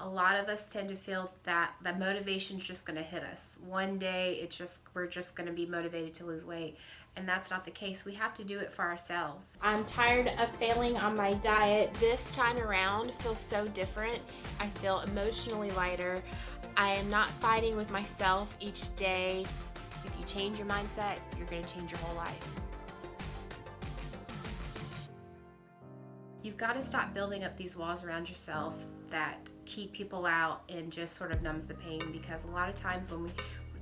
A lot of us tend to feel that the motivation's just going to hit us. One day we're just going to be motivated to lose weight. And that's not the case. We have to do it for ourselves. I'm tired of failing on my diet. This time around feels so different. I feel emotionally lighter. I am not fighting with myself each day. If you change your mindset, you're going to change your whole life. You've got to stop building up these walls around yourself that keep people out and just sort of numbs the pain, because a lot of times when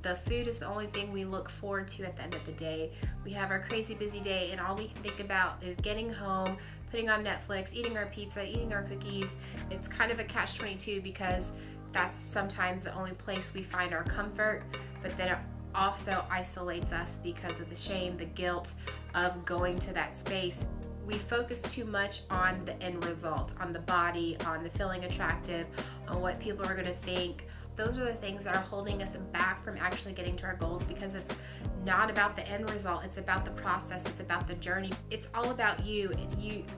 the food is the only thing we look forward to at the end of the day. We have our crazy busy day and all we can think about is getting home, putting on Netflix, eating our pizza, eating our cookies. It's kind of a catch-22 because that's sometimes the only place we find our comfort, but then it also isolates us because of the shame, the guilt of going to that space. We focus too much on the end result, on the body, on the feeling attractive, on what people are going to think. Those are the things that are holding us back from actually getting to our goals, because it's not about the end result. It's about the process. It's about the journey. It's all about you.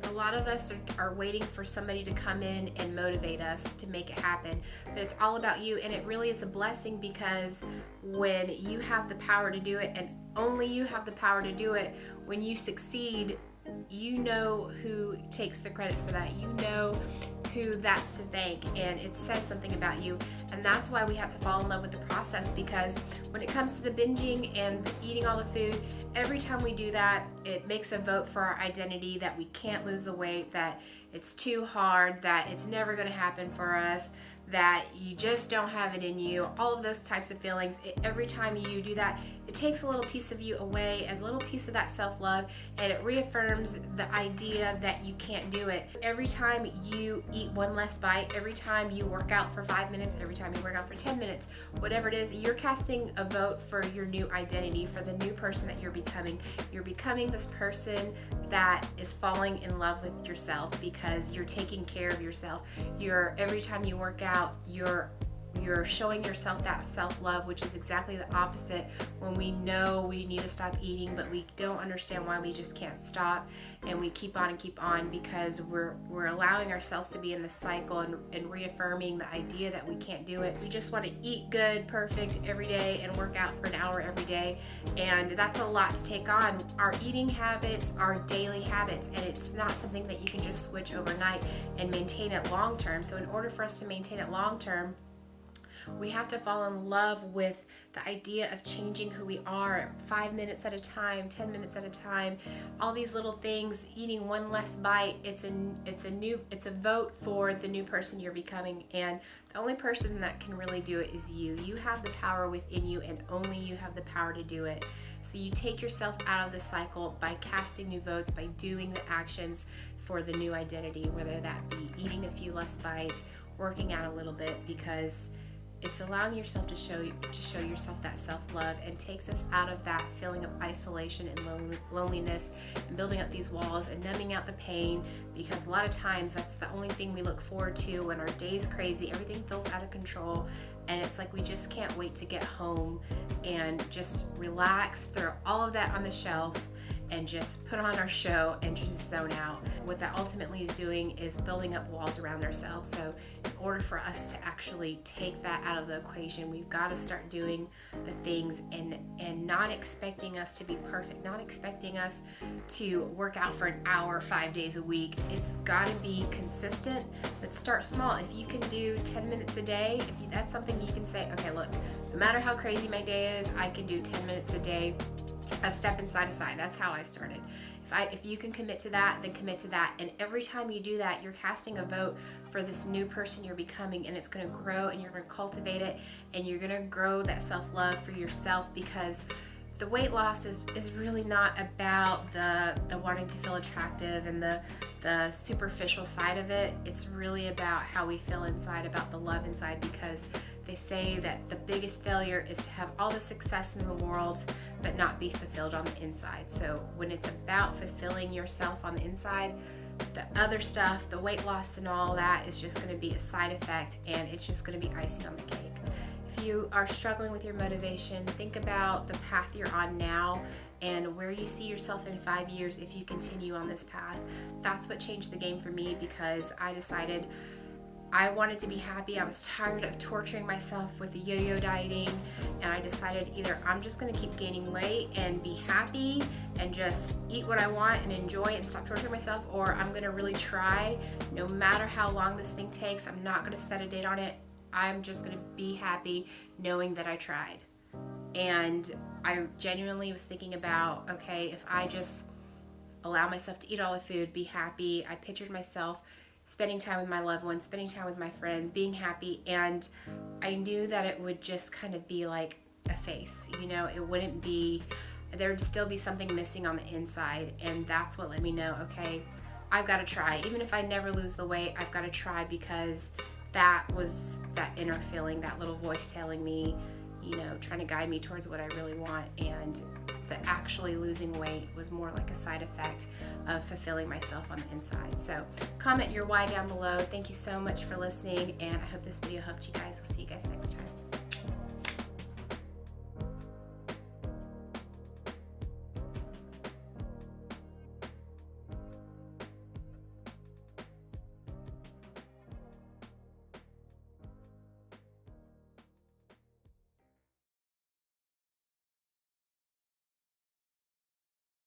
A lot of us are waiting for somebody to come in and motivate us to make it happen, but it's all about you. And it really is a blessing, because when you have the power to do it, and only you have the power to do it, when you succeed, you know who takes the credit for that. You know who that's to thank, and it says something about you. And that's why we have to fall in love with the process, because when it comes to the binging and eating all the food, every time we do that, it makes a vote for our identity that we can't lose the weight, that it's too hard, that it's never going to happen for us, that you just don't have it in you. All of those types of feelings, every time you do that, it takes a little piece of you away, a little piece of that self-love, and it reaffirms the idea that you can't do it. Every time you eat one less bite, every time you work out for 5 minutes, every time you work out for 10 minutes, whatever it is, you're casting a vote for your new identity, for the new person that you're becoming. You're becoming this person that is falling in love with yourself because you're taking care of yourself. Every time you work out, you're showing yourself that self-love, which is exactly the opposite when we know we need to stop eating, but we don't understand why we just can't stop, and we keep on and keep on because we're allowing ourselves to be in this cycle and reaffirming the idea that we can't do it. We just want to eat good, perfect every day and work out for an hour every day, and that's a lot to take on. Our eating habits are daily habits, and it's not something that you can just switch overnight and maintain it long term. So in order for us to maintain it long term, we have to fall in love with the idea of changing who we are 5 minutes at a time, 10 minutes at a time, all these little things, eating one less bite. It's a vote for the new person you're becoming, and the only person that can really do it is you. You have the power within you, and only you have the power to do it. So you take yourself out of the cycle by casting new votes, by doing the actions for the new identity, whether that be eating a few less bites, working out a little bit, because it's allowing yourself to show yourself that self-love, and takes us out of that feeling of isolation and loneliness and building up these walls and numbing out the pain, because a lot of times that's the only thing we look forward to when our day's crazy, everything feels out of control, and it's like we just can't wait to get home and just relax, throw all of that on the shelf, and just put on our show and just zone out. What that ultimately is doing is building up walls around ourselves. So in order for us to actually take that out of the equation, we've got to start doing the things and not expecting us to be perfect, not expecting us to work out for an hour 5 days a week. It's got to be consistent, but start small. If you can do 10 minutes a day, that's something you can say, okay, look, no matter how crazy my day is, I can do 10 minutes a day of stepping side to side. That's how I started. If you can commit to that, then commit to that. And every time you do that, you're casting a vote for this new person you're becoming, and it's going to grow, and you're going to cultivate it, and you're going to grow that self-love for yourself, because the weight loss is really not about the wanting to feel attractive and the superficial side of it. It's really about how we feel inside, about the love inside, because they say that the biggest failure is to have all the success in the world but not be fulfilled on the inside. So when it's about fulfilling yourself on the inside, the other stuff, the weight loss and all that, is just going to be a side effect, and it's just going to be icing on the cake. If you are struggling with your motivation, think about the path you're on now and where you see yourself in 5 years if you continue on this path. That's what changed the game for me, because I decided I wanted to be happy. I was tired of torturing myself with the yo-yo dieting, and I decided either I'm just gonna keep gaining weight and be happy and just eat what I want and enjoy it and stop torturing myself, or I'm gonna really try. No matter how long this thing takes, I'm not gonna set a date on it. I'm just gonna be happy knowing that I tried. And I genuinely was thinking about, okay, if I just allow myself to eat all the food, be happy. I pictured myself spending time with my loved ones, spending time with my friends, being happy, and I knew that it would just kind of be like a face, you know, it wouldn't be, there would still be something missing on the inside, and that's what let me know, okay, I've got to try. Even if I never lose the weight, I've got to try, because that was that inner feeling, that little voice telling me, you know, trying to guide me towards what I really want, and the actually losing weight was more like a side effect of fulfilling myself on the inside. So comment your why down below. Thank you so much for listening, and I hope this video helped you guys. I'll see you guys next time.